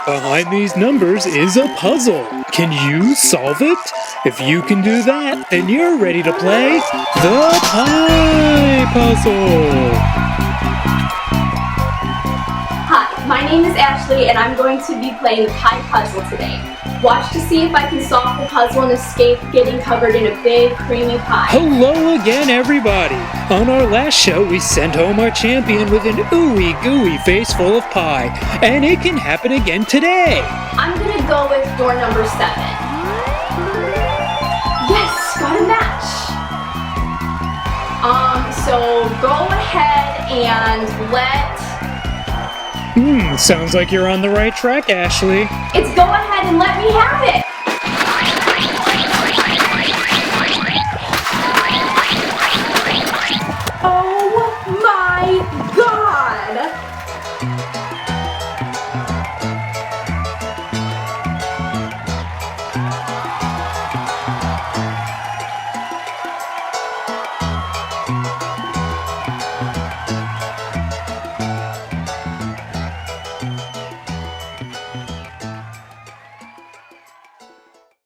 Behind these numbers is a puzzle. Can you solve it? If you can do that, then you're ready to play the Pie Puzzle. Hi, my name is Ashley and I'm going to be playing the Pie Puzzle today. Watch to see if I can solve the puzzle and escape getting covered in a big creamy pie. Hello again, everybody. On our last show, we sent home our champion with an ooey gooey face full of pie, and it can happen again today. I'm gonna go with door number 7. Yes, got a match. So go ahead and let... Sounds like you're on the right track, Ashley. It's go ahead and let me have it.